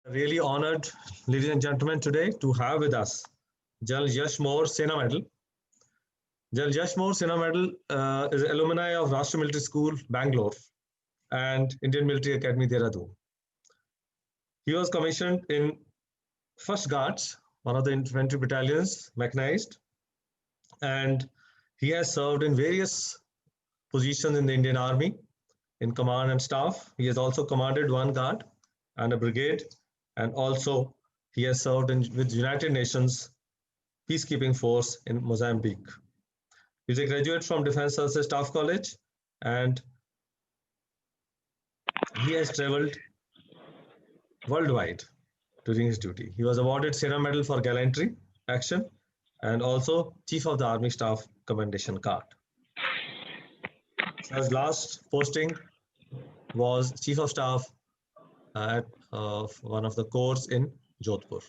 Really honored, ladies and gentlemen, today to have with us Gen Yash Mor Sena Medal. Gen Yash Mor Sena Medal is alumni of Rashtra Military School, Bangalore, and Indian Military Academy, Dehradun. He was commissioned in First Guards, one of the infantry battalions, mechanized, and he has served in various positions in the Indian Army, in command and staff. He has also commanded one guard and a brigade, and also he has served with United Nations peacekeeping force in Mozambique. He's a graduate from Defense Services Staff College, and he has traveled worldwide during his duty. He was awarded Sena Medal for Gallantry Action and also Chief of the Army Staff Commendation Card. His last posting was Chief of Staff at one of the corps in Jodhpur,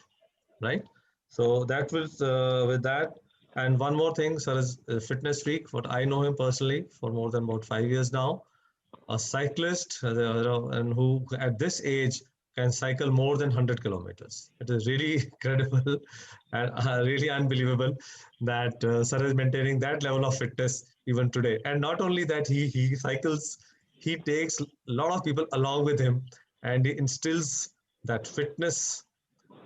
right? So that was with that. And one more thing, sir is a fitness freak. What I know him personally for more than about 5 years now, a cyclist, and who at this age can cycle more than 100 kilometers. It is really incredible and really unbelievable that sir is maintaining that level of fitness even today. And not only that, he cycles, he takes a lot of people along with him, and he instills that fitness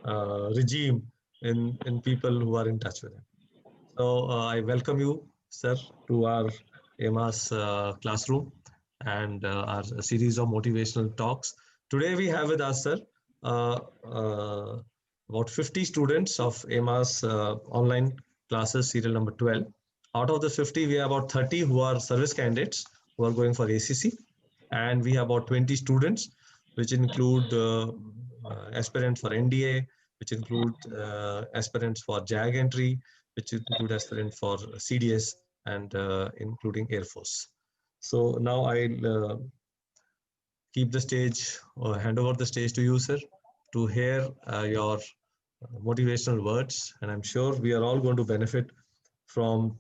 regime in people who are in touch with him. So I welcome you, sir, to our EMAS classroom and our series of motivational talks. Today we have with us, sir, uh, uh, about 50 students of EMAS online classes, serial number 12. Out of the 50, we have about 30 who are service candidates who are going for ACC. And we have about 20 students, which include aspirants for NDA, which include aspirants for JAG entry, which include aspirant for CDS, and including Air Force. So now I'll keep the stage or hand over the stage to you, sir, to hear your motivational words. And I'm sure we are all going to benefit from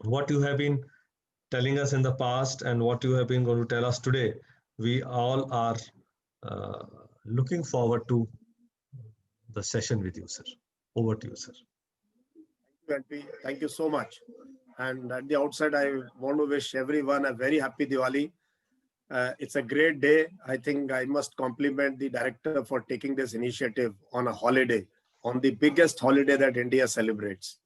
what you have been telling us in the past and what you have been going to tell us today. We all are uh, looking forward to the session with you, sir. Over to you, sir. Thank you so much. And at the outset, I want to wish everyone a very happy Diwali. It's a great day. I think I must compliment the director for taking this initiative on a holiday, on the biggest holiday that India celebrates.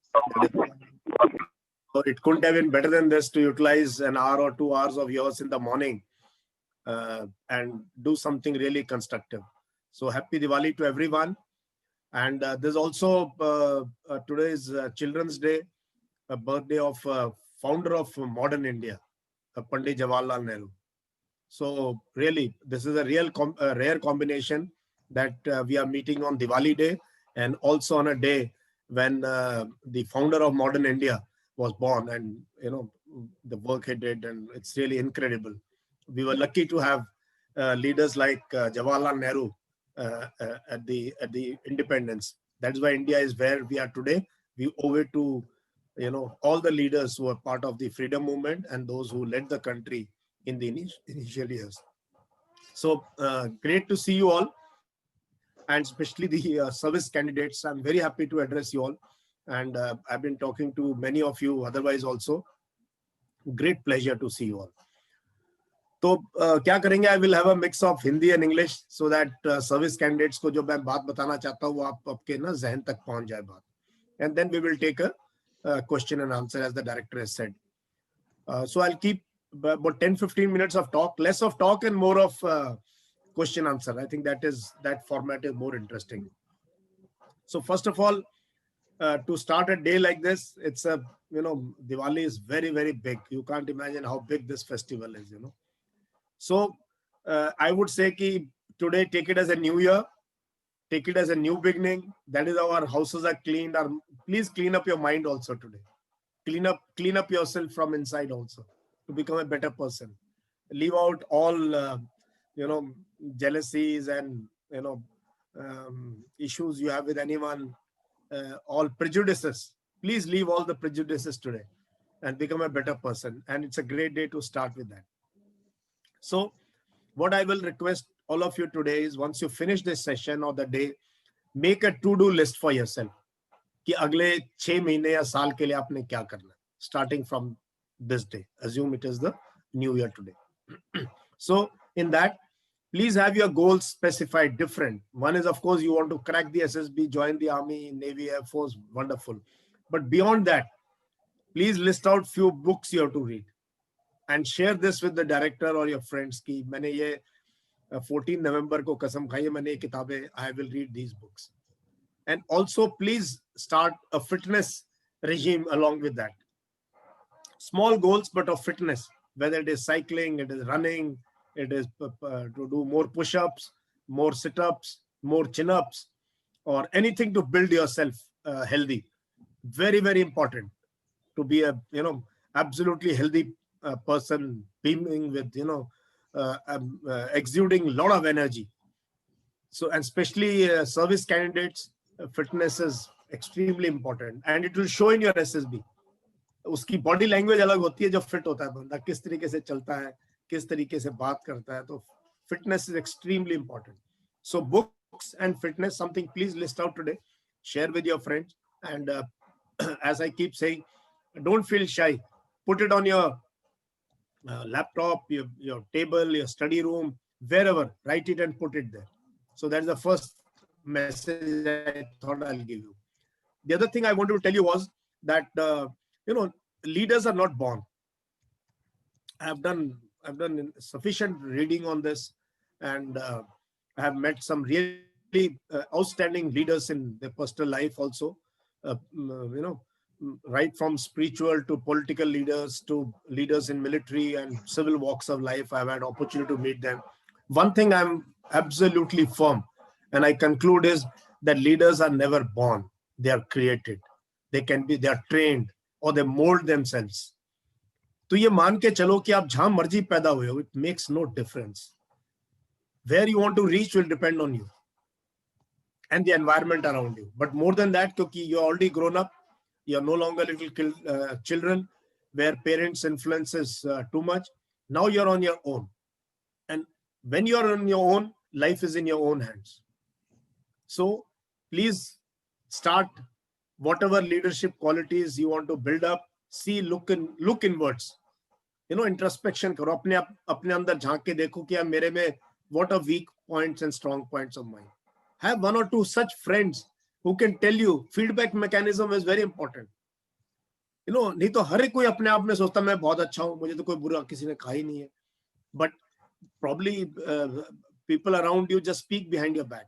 So it couldn't have been better than this to utilize an hour or 2 hours of yours in the morning and do something really constructive. So happy Diwali to everyone. And there's also today's Children's Day, a birthday of founder of modern India, Pandit Jawaharlal Nehru. So really, this is a rare combination that we are meeting on Diwali Day and also on a day when the founder of modern India was born, and the work he did, and it's really incredible. We were lucky to have leaders like Jawaharlal Nehru at the independence. That's why India is where we are today. We owe it to all the leaders who were part of the freedom movement and those who led the country in the initial years. So great to see you all, and especially the service candidates. I'm very happy to address you all, and I've been talking to many of you otherwise also. Great pleasure to see you all. तो क्या करेंगे, I will have a mix of Hindi and English so that service candidates को जो मैं बात बताना चाहता हूँ वो आपके ना जहन तक पहुंच जाए बात, and then we will take a question and answer as the director has said. So I'll keep about 10-15 minutes of talk, less of talk and more of question answer. I think that format is more interesting. So first of all, to start a day like this, it's Diwali is very, very big. You can't imagine how big this festival is, So I would say ki today, take it as a new year, take it as a new beginning. That is how our houses are cleaned. Please clean up your mind also today. Clean up yourself from inside also to become a better person. Leave out all jealousies and issues you have with anyone, all prejudices. Please leave all the prejudices today and become a better person. And it's a great day to start with that. So What I will request all of you today is, once you finish this session or the day, make a to-do list for yourself कि अगले 6 महीने या साल के लिए आपने क्या करना है, starting from this day. Assume it is the new year today. So in that, please have your goals specified different. One is, of course, you want to crack the SSB, join the Army, Navy, Air Force, wonderful. But beyond that, please list out few books you have to read and share this with the director or your friends कि मैंने ये 14 November को कसम खाई है, मैंने ये किताबें, I will read these books. And also please start a fitness regime along with that. Small goals, but of fitness, whether it is cycling, it is running, it is to do more push-ups, more sit-ups, more chin-ups, or anything to build yourself healthy. Very, very important to be a, absolutely healthy person, beaming with, exuding a lot of energy. So, and especially service candidates, fitness is extremely important, and it will show in your SSB. उसकी body language अलग होती है, जो fit होता है बंदा, किस तरीके से चलता है, किस तरीके से बात करता है, तो fitness is extremely important. So books and fitness, something please list out today, share with your friends, and as I keep saying, don't feel shy. Put it on your laptop, your table, your study room, wherever. Write it and put it there. So that's the first message I thought I'll give you. The other thing I wanted to tell you was that leaders are not born. I've done sufficient reading on this, and I have met some really outstanding leaders in their personal life also. Right from spiritual to political leaders to leaders in military and civil walks of life, I've had opportunity to meet them. One thing I'm absolutely firm, and I conclude, is that leaders are never born. They are created. They are trained, or they mold themselves. तो ये मान के चलो कि आप जहां मर्जी पैदा हुए हो, it makes no difference. Where you want to reach will depend on you and the environment around you. But more than that, क्योंकि you're already grown up, you're no longer little children where parents' influence is too much. Now you're on your own. And when you're on your own, life is in your own hands. So please start whatever leadership qualities you want to build up. See, look inwards. Introspection करो, अपने अंदर झांक के देखो कि यार मेरे में what are weak points and strong points of mine. Have one or two such friends who can tell you. Feedback mechanism is very important. नहीं तो हर कोई अपने आप में सोचता मैं बहुत अच्छा हूं, मुझे तो कोई बुरा किसी ने कहा ही नहीं है. But probably people around you just speak behind your back.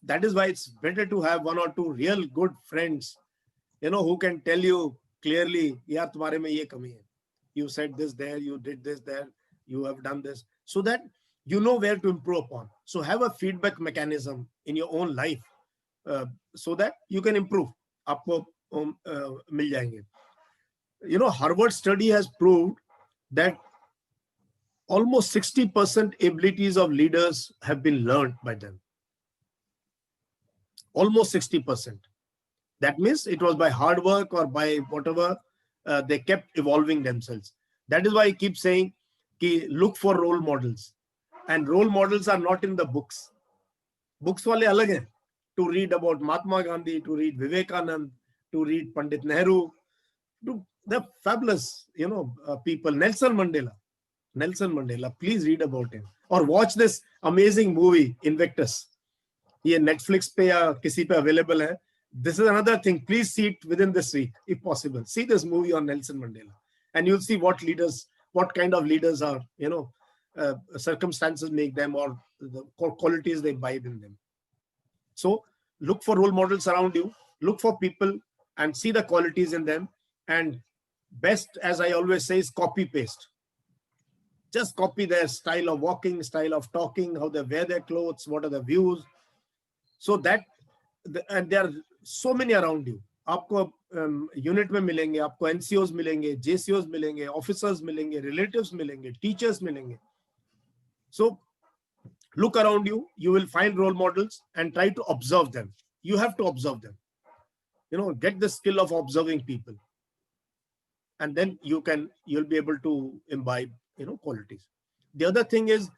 That is why it's better to have one or two real good friends, who can tell you clearly, yaar tumhare mein ye kami hai. You said this there, you did this there, you have done this, so that you know where to improve upon. So have a feedback mechanism in your own life, so that you can improve. Aapko mil jayenge. Harvard study has proved that almost 60% abilities of leaders have been learned by them. Almost 60%. That means it was by hard work or by whatever, they kept evolving themselves. That is why I keep saying, look for role models. And role models are not in the books. Books wale alag hai. To read about Mahatma Gandhi, to read Vivekanand, to read Pandit Nehru, the fabulous, people. Nelson Mandela, please read about him. Or watch this amazing movie, Invictus. ये Netflix पे या किसी पे available है. This is another thing. Please see it within this week, if possible. See this movie on Nelson Mandela, and you'll see what kind of leaders are, circumstances make them, or the qualities they imbibe in them. So look for role models around you. Look for people and see the qualities in them. And best, as I always say, is copy paste. Just copy their style of walking, style of talking, how they wear their clothes, what are the views. So that, and there are so many around you. आपको unit में मिलेंगे, आपको NCOs मिलेंगे, JCOs मिलेंगे, officers मिलेंगे, relatives मिलेंगे, teachers मिलेंगे. So look around you. You will find role models and try to observe them. You have to observe them. Get the skill of observing people, and then you'll be able to imbibe qualities. The other thing is,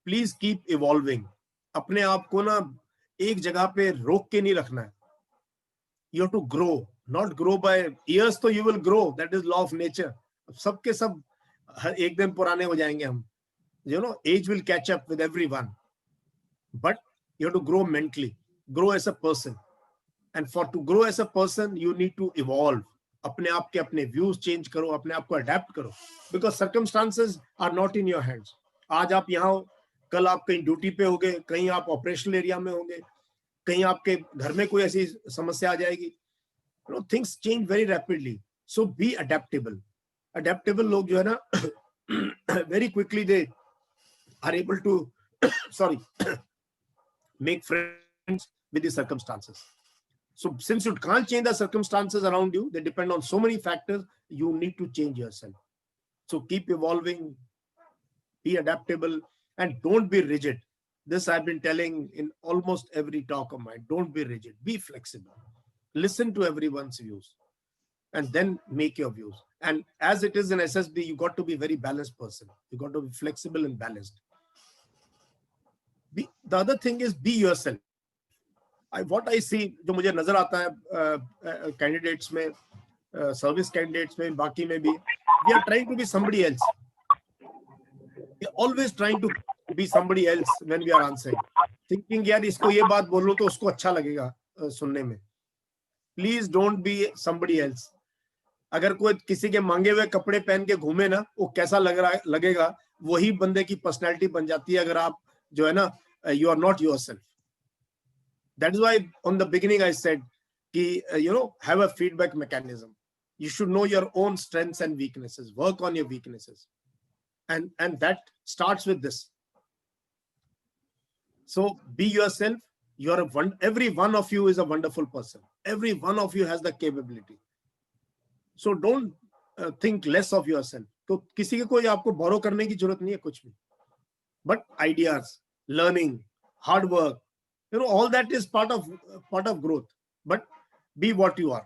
please keep evolving. अपने आप को ना एक जगह पे रोक के नहीं रखना है. You have to grow, not grow by years. तो you will grow, that is law of nature. सबके सब एक दिन पुराने हो जाएंगे हम. Age will catch up with everyone, but you have to grow mentally, grow as a person. And for to grow as a person, you need to evolve. अपने आप के अपने व्यूज चेंज करो, अपने आप को अडेप्ट करो, because circumstances are not in your hands. आज आप यहाँ हो, कल आप कहीं ड्यूटी पे होगे, कहीं आप ऑपरेशनल एरिया में होंगे, कहीं आपके घर में कोई ऐसी समस्या आ जाएगी. Things change very rapidly. So be adaptable. Adaptable लोग जो है ना very quickly they are able to sorry make friends with the circumstances. So since you can't change the circumstances around you, they depend on so many factors, you need to change yourself. So keep evolving, be adaptable, and don't be rigid. This I've been telling in almost every talk of mine. Don't be rigid, be flexible, listen to everyone's views, and then make your views. And as it is in SSB, you got to be a very balanced person. You got to be flexible and balanced. The other thing is be yourself. What I see, जो मुझे नजर आता है candidates में, service candidates में, बाकी में भी, we are trying to be somebody else. We are always trying to be somebody else when we are answering, thinking यार इसको ये बात बोलूं तो उसको अच्छा लगेगा सुनने में. Please don't be somebody else. अगर कोई किसी के मांगे हुए कपड़े पहन के घूमे ना, वो कैसा लगेगा, वही बंदे की पर्सनैलिटी बन जाती है. अगर आप जो है ना, you are not yourself. That is why on the beginning I said कि have a feedback mechanism. You should know your own strengths and weaknesses. Work on your weaknesses, and that starts with this. So be yourself. Every one of you is a wonderful person. Every one of you has the capability. So don't think less of yourself. तो किसी के कोई आपको borrow करने की जरूरत नहीं है कुछ भी. But ideas, learning, hard work, all that is part of growth. But be what you are.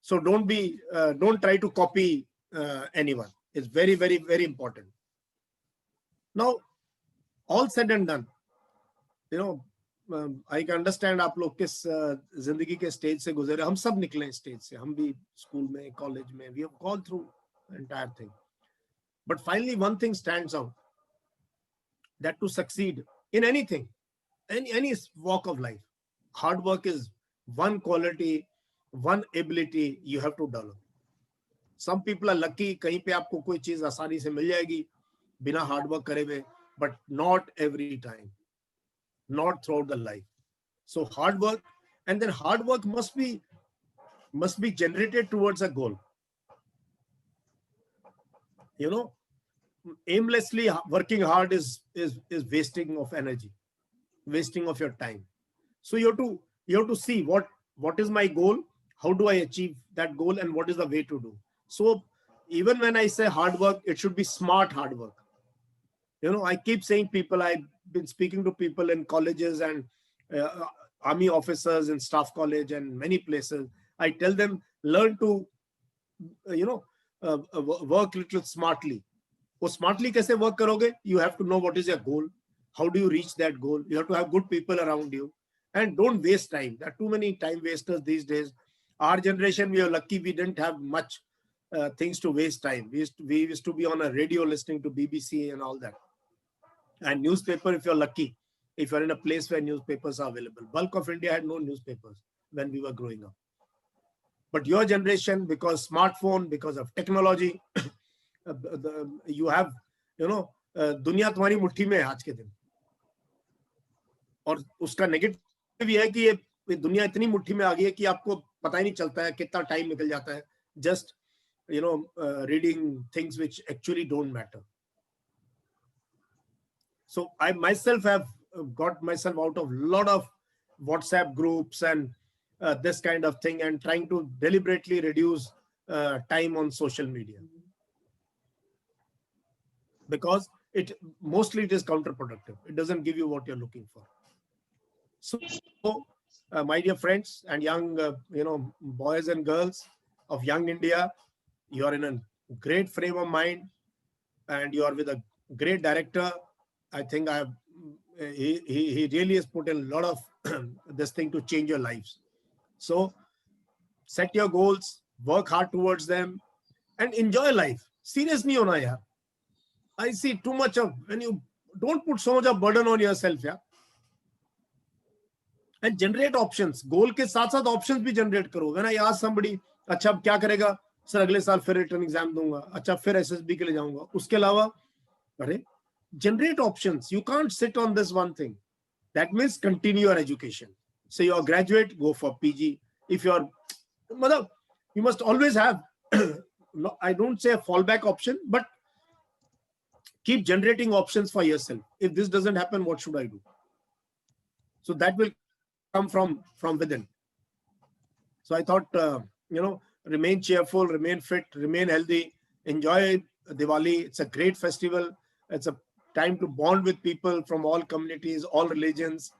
So don't try to copy anyone. It's very, very, very important. Now, all said and done, I can understand आप लोग किस जिंदगी के stage से गुजरे. हम सब निकले स्टेज से. हम भी स्कूल में, कॉलेज में, we have gone through the entire thing. But finally, one thing stands out, that to succeed in anything, any walk of life, hard work is one quality, one ability you have to develop. Some people are lucky, कहीं पे आपको कोई चीज आसानी से मिल जाएगी बिना hard work करे हुए, but not every time, not throughout the life. So hard work, and then hard work must be generated towards a goal. Aimlessly working hard is wasting of energy, wasting of your time. So you have to see what is my goal, how do I achieve that goal, and what is the way to do. So even when I say hard work, it should be smart hard work. I keep saying people, I've been speaking to people in colleges and army officers in staff college and many places. I tell them, learn to work little smartly. वो smartly कैसे work करोगे? You have to know what is your goal. How do you reach that goal? You have to have good people around you, and don't waste time. There are too many time wasters these days. Our generation, we are lucky we didn't have much things to waste time. We used to be on a radio listening to BBC and all that. And newspaper, if you're lucky, if you're in a place where newspapers are available. Bulk of India had no newspapers when we were growing up. But your generation, because smartphone, because of technology, you have, दुनिया तुम्हारी मुट्ठी में है आज के दिन. और उसका नेगेटिव भी है कि ये दुनिया इतनी मुट्ठी में आ गई है कि आपको पता ही नहीं चलता है कितना टाइम निकल जाता है just reading things which actually don't matter. So I myself have got myself out of a lot of WhatsApp groups and this kind of thing, and trying to deliberately reduce time on social media, because mostly it is counterproductive. It doesn't give you what you're looking for. So my dear friends and young boys and girls of young India, you are in a great frame of mind, and you are with a great director, I think he really has put in a lot of this thing to change your lives. So set your goals, work hard towards them, and enjoy life. Serious nahi hona yaar. I see too much of, when you don't put so much of burden on yourself, yeah. And generate options. Goal के साथ साथ options भी generate करो. When I ask somebody, अच्छा अब क्या करेगा? Sir अगले साल फिर रिटर्न एग्जाम दूंगा. अच्छा फिर एसएसबी के लिए जाऊंगा. उसके अलावा अरे generate options. You can't sit on this one thing. That means continue your education. So you're a graduate, go for PG. If you're, you must always have, I don't say a fallback option, but keep generating options for yourself. If this doesn't happen, what should I do? So that will come from within. So I thought, remain cheerful, remain fit, remain healthy, enjoy Diwali. It's a great festival. It's a time to bond with people from all communities, all religions.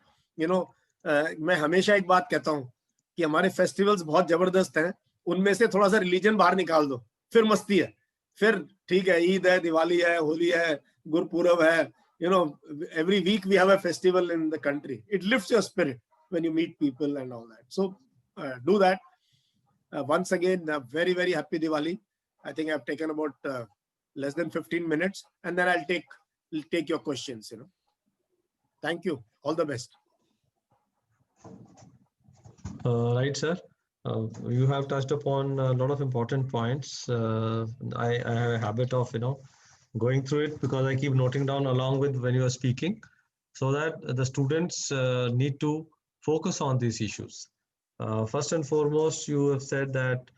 मैं हमेशा एक बात कहता हूँ कि हमारे festivals बहुत जबरदस्त हैं. उनमें से थोड़ा सा रिलीजन बाहर निकाल दो, फिर मस्ती है. फिर ठीक है, ईद है, दिवाली है, होली है, गुरपुरब है. Every week we have a festival in the country. It lifts your spirit when you meet people and all that. So do that. Once again, very, very happy Diwali. I think I've taken about less than 15 minutes, and then I'll take your questions. Thank you. All the best. Right, sir. You have touched upon a lot of important points. I have a habit of, going through it because I keep noting down along with when you are speaking, so that the students need to focus on these issues. First and foremost, you have said that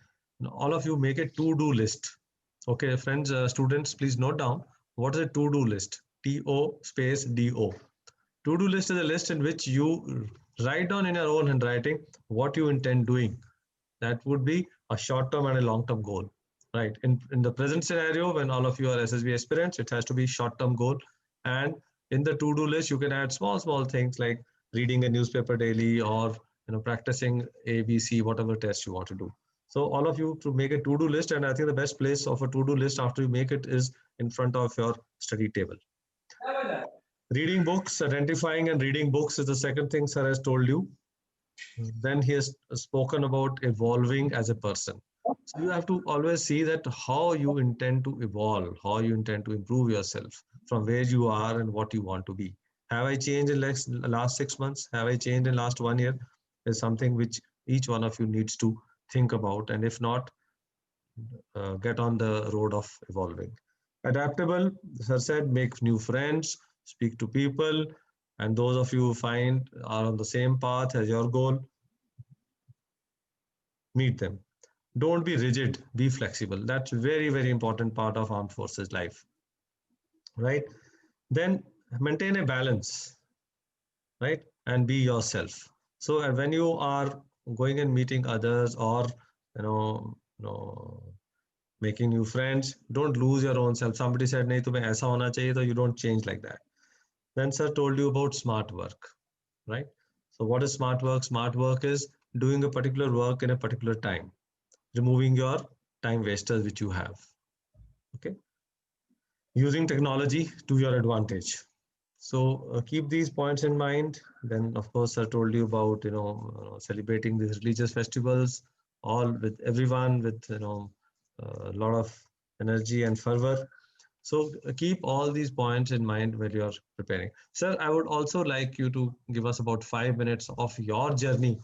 all of you make a to-do list. Okay, friends, students, please note down what is a to-do list. T-O space D-O. To-do list is a list in which you write down in your own handwriting what you intend doing. That would be a short-term and a long-term goal, right? In the present scenario, when all of you are SSB aspirants, it has to be short-term goal. And in the to-do list, you can add small things like reading a newspaper daily, or practicing ABC, whatever test you want to do. So all of you to make a to-do list, and I think the best place of a to-do list after you make it is in front of your study table. Reading books, identifying and reading books is the second thing sir has told you. Then he has spoken about evolving as a person. So you have to always see that how you intend to evolve, how you intend to improve yourself from where you are and what you want to be. Have I changed in last 6 months? Have I changed in last 1 year? Is something which each one of you needs to think about. And if not, get on the road of evolving. Adaptable, sir said, make new friends, speak to people, and those of you who find are on the same path as your goal, meet them. Don't be rigid, be flexible. That's very, very important part of armed forces life, right? Then maintain a balance, right? And be yourself. So when you are going and meeting others, or making new friends, don't lose your own self. Somebody said nahi tumhe aisa hona chahiye, so you don't change like that. Then sir told you about smart work, right? So what is smart work? Smart work is doing a particular work in a particular time, removing your time wasters which you have. Okay, using technology to your advantage. So keep these points in mind. Then of course I told you about celebrating these religious festivals, all with everyone with a lot of energy and fervor. So keep all these points in mind when you're preparing. Sir, I would also like you to give us about 5 minutes of your journey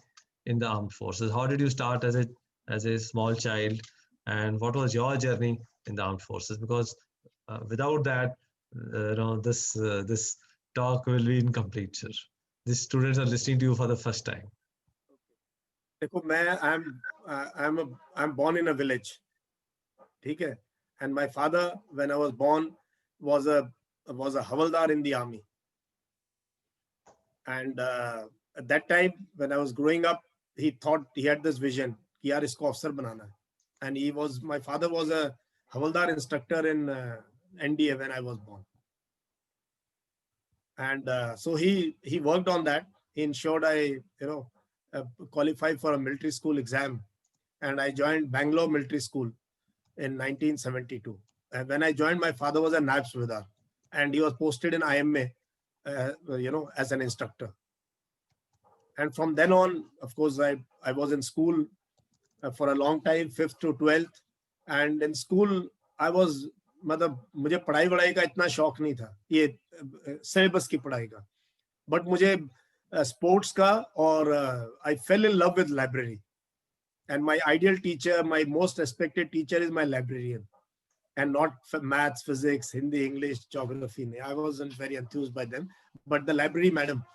in the armed forces. How did you start as a small child, and what was your journey in the armed forces? Because without that, this talk will be incomplete, sir. These students are listening to you for the first time. देखो I'm born in a village, ठीक है, and my father, when I was born, was a havaldar in the army. And at that time, when I was growing up, he had this vision कि यार इसको अफसर बनाना है. And my father was a havaldar instructor in NDA when I was born. And so he worked on that. He ensured I qualified for a military school exam, and I joined Bangalore Military School in 1972. And when I joined, my father was a Naib Subedar. and he was posted in IMA, as an instructor. And from then on, of course, I was in school for a long time, 5th to 12th. And in school, I was, मतलब मुझे पढ़ाई वढ़ाई का इतना शौक नहीं था, ये सिलेबस की पढ़ाई का, बट मुझे स्पोर्ट्स का, और I fell in love with library. And my ideal teacher, my most respected teacher is my librarian, and not maths, physics, Hindi, English, geography. I wasn't very enthused by them, but the library madam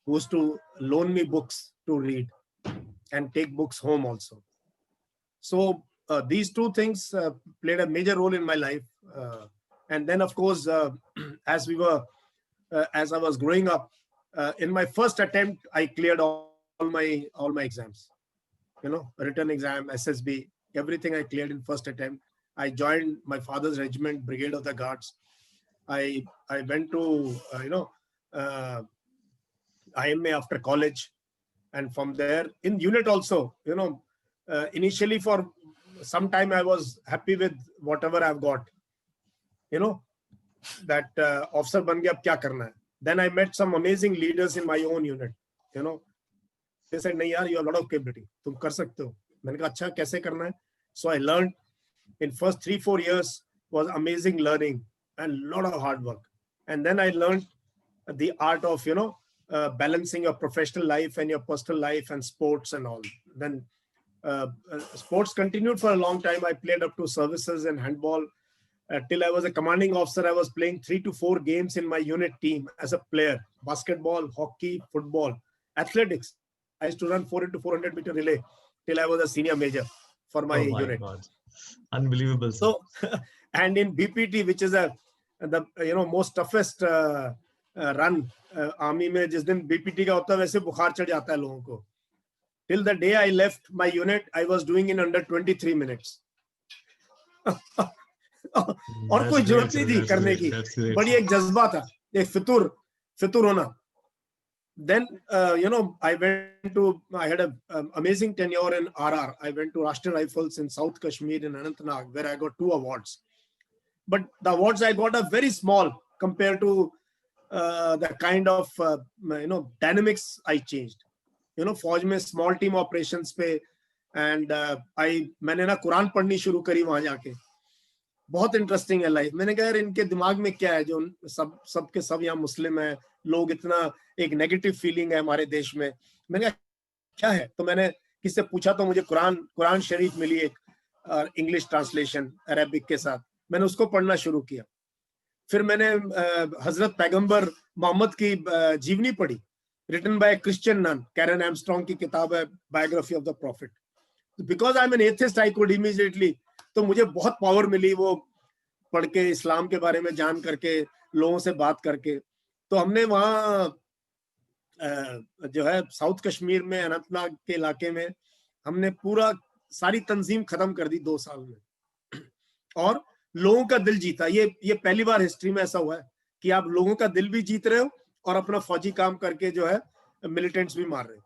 who used to loan me books to read and take books home also. So these two things played a major role in my life. And then, of course, as I was growing up, in my first attempt, I cleared all my exams. Written exam, SSB, everything I cleared in first attempt. I joined my father's regiment, Brigade of the Guards. I went to IMA after college, and from there in unit also. Initially for some time I was happy with whatever I've got. That officer ban gaya, ab kya karna hai? Then I met some amazing leaders in my own unit. They said, "Nahi yaar, you have a lot of capability. तुम कर सकते हो." मैंने कहा, अच्छा कैसे करना है? So I learned in first 3-4 years was amazing learning and lot of hard work. And then I learned the art of balancing your professional life and your personal life and sports and all. Then sports continued for a long time. I played up to services and handball till I was a commanding officer. I was playing 3 to 4 games in my unit team as a player: basketball, hockey, football, athletics. I used to run 4 into 400 meter relay till I was a senior major for my unit. God. Unbelievable. So, and in BPT, which is the most toughest run army में, जिस दिन BPT का होता है वैसे बुखार चढ़ जाता है लोगों को. Till the day I left my unit, I was doing in under 23 minutes. और कोई जरूरत नहीं थी करने की, बड़ी एक जज्बा था, एक फितूर होना. Then I had an amazing tenure in RR. I went to Rashtriya Rifles in South Kashmir in Anantnag, where I got 2 awards. But the awards I got are very small compared to the kind of dynamics I changed. फौज में small team operations पे, and मैंने ना कुरान पढ़नी शुरू करी वहां जाके. बहुत इंटरेस्टिंग है लाइफ. मैंने कहा यार इनके दिमाग में क्या है जो सब के सब यहाँ मुस्लिम है, लोग इतना एक नेगेटिव फीलिंग है हमारे देश में. मैंने कहा क्या है, तो मैंने किससे पूछा तो मुझे कुरान शरीफ मिली, एक इंग्लिश ट्रांसलेशन अरबिक के साथ. मैंने उसको पढ़ना शुरू किया. फिर मैंने हजरत पैगंबर मोहम्मद की जीवनी पढ़ी, written by Christian nun. Karen Armstrong की किताब है, biography of the prophet. Because I am an atheist, I could immediately, तो मुझे बहुत पावर मिली वो पढ़ के, इस्लाम के बारे में जान करके, लोगों से बात करके. तो हमने वहाँ जो है साउथ कश्मीर में अनंतनाग के इलाके में हमने पूरा सारी तंजीम खत्म कर दी 2 साल में, और लोगों का दिल जीता. ये पहली बार हिस्ट्री में ऐसा हुआ है कि आप लोगों का दिल भी जीत रहे हो और अपना फौजी काम करके जो है मिलिटेंट्स भी मार रहे हो.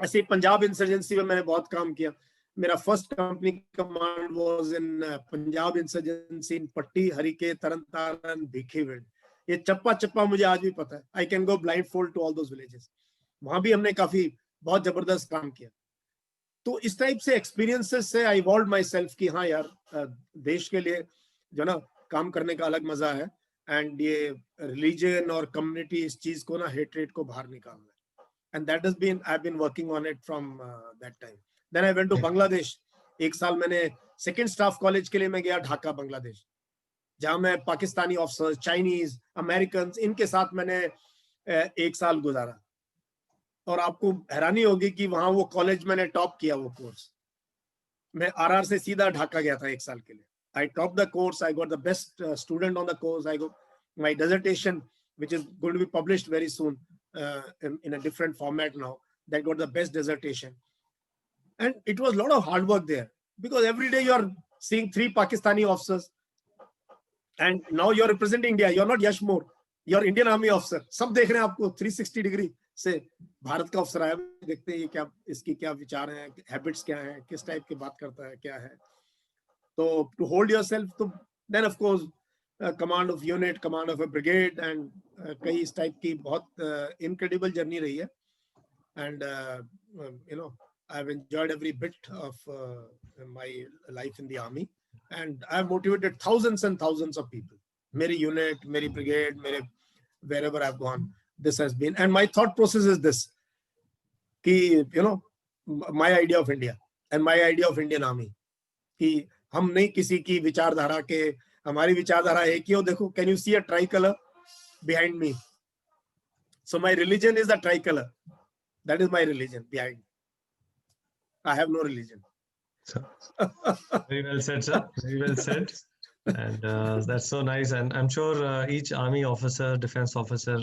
ऐसे पंजाब इंसर्जेंसी में मैंने बहुत काम किया. मेरा first company command was in Punjab insurgency in Patti, Harike, Tarn Taran, Bhikhiwind. ये चप्पा चप्पा मुझे आज भी पता है. I can go blindfold to all those villages. वहां भी हमने काफी बहुत जबरदस्त काम किया. तो इस टाइप से एक्सपीरियंसेस से आई इवॉल्व माई सेल्फ कि हाँ यार, देश के लिए जो ना काम करने का अलग मजा है. एंड ये रिलीजन और कम्युनिटी, इस चीज को ना, हेट्रेट को बाहर निकालना है. And that has been, I have been working on it from that time. Then I went to Bangladesh. 1 साल मैंने सेकेंड स्टाफ कॉलेज के लिए मैं गया ढाका, बांग्लादेश, जहां मैं पाकिस्तानी ऑफिसर्स, चाइनीज, अमेरिकन, इनके साथ मैंने 1 साल गुजारा. और आपको हैरानी होगी कि वहां वो कॉलेज मैंने टॉप किया वो कोर्स. मैं आरआर से सीधा ढाका गया था 1 साल के लिए. I top the course, I got the best student on the course. I got my dissertation which is going to be published very soon in a different format now, that got the best dissertation. And it was a lot of hard work there, because every day you are seeing 3 Pakistani officers, and now you are representing India. You are not Yash Mor, you are Indian Army officer. सब देख रहे हैं आपको 360 degree से. भारत का अफसर आया, देखते हैं ये क्या, इसकी क्या विचार हैं, हैबिट्स क्या हैं, किस टाइप की बात करता है, क्या है. तो टू होल्ड योरसेल्फ, तो then of course command of unit, command of a brigade, and कई इस टाइप की बहुत इनक्रेडिबल जर्नी रही है. And I've enjoyed every bit of my life in the army, and I've motivated thousands and thousands of people. Meri unit, meri brigade, wherever I've gone, this has been. And my thought process is this: ki, my idea of India and my idea of Indian Army, कि हम नहीं किसी की विचारधारा के, हमारी विचारधारा एक ही हो. देखो, can you see a tricolor behind me? So my religion is the tricolor. That is my religion behind. I have no religion. So, very well said, sir. Very well said. And that's so nice. And I'm sure each army officer, defense officer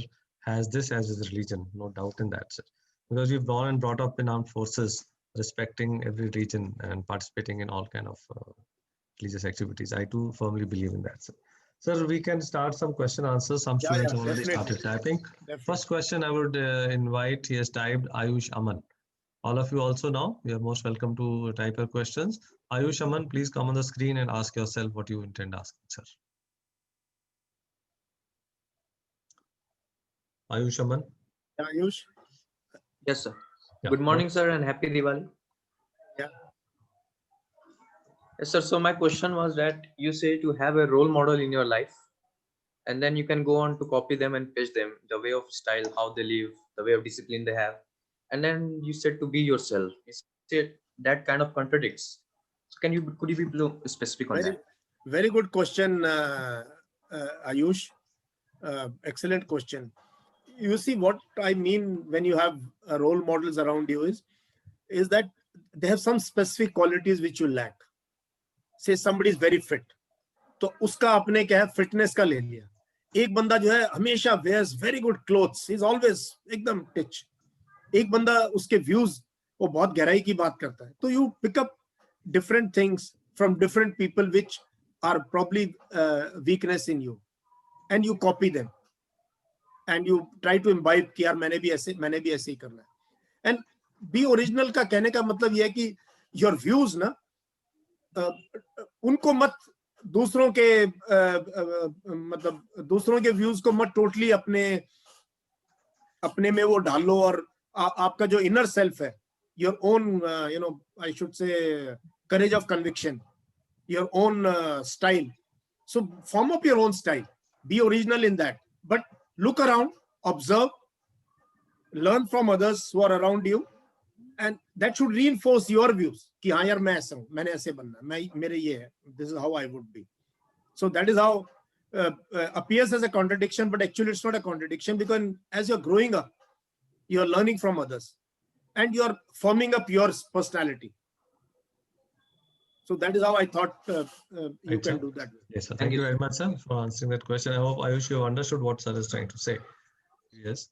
has this as his religion. No doubt in that, sir. Because you've born and brought up in armed forces, respecting every region and participating in all kind of religious activities. I too firmly believe in that, sir. Sir, we can start some question answers. Some students have already started typing. First question I would invite, he has typed Ayush Aman. All of you also now, you are most welcome to type your questions. Ayush Aman, please come on the screen and ask yourself what you intend asking, sir. Ayush Aman. Ayush. Yes, sir. Yeah. Good morning, sir, and happy Diwali. Yeah. Yes, sir. So my question was that you say to have a role model in your life, and then you can go on to copy them and pitch them, the way of style, how they live, the way of discipline they have. And then you said to be yourself. You said that kind of contradicts. So could you be specific on that? Very good question, Ayush. Excellent question. You see, what I mean when you have role models around you is that they have some specific qualities which you lack. Say somebody is very fit, तो उसका आपने क्या है, fitness का ले लिया. एक बंदा जो है हमेशा wears very good clothes, he is always एकदम टिच. एक बंदा उसके व्यूज वो बहुत गहराई की बात करता है. तो you pick up different things from different people which are probably weakness in you, and you copy them, and you try to imbibe कि यार मैंने भी ऐसे ही करना है. And be original का कहने का मतलब ये है कि your views ना उनको मत दूसरों के मतलब दूसरों के व्यूज को मत टोटली अपने में वो डाल लो, और आपका जो इनर सेल्फ है, your own I should say courage of conviction, your own style. So form up your own style, be original in that, but look around, observe, learn from others who are around you, and that should reinforce your views कि हाँ यार मैं ऐसा हूँ, मैंने ऐसे बनना, मेरे ये है, this is how I would be. So that is how appears as a contradiction, but actually it's not a contradiction, because as you're growing up, you're learning from others and you're forming up your personality. So that is how I thought you can do that. Yes, sir. Thank you very much, sir, for answering that question. I hope Ayush, you have understood what sir is trying to say. Yes.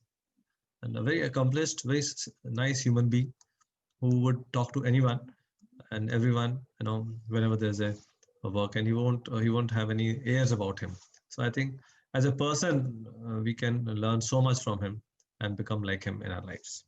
And a very accomplished, very nice human being who would talk to anyone and everyone, whenever there's a work, and he won't have any airs about him. So I think as a person, we can learn so much from him and become like him in our lives.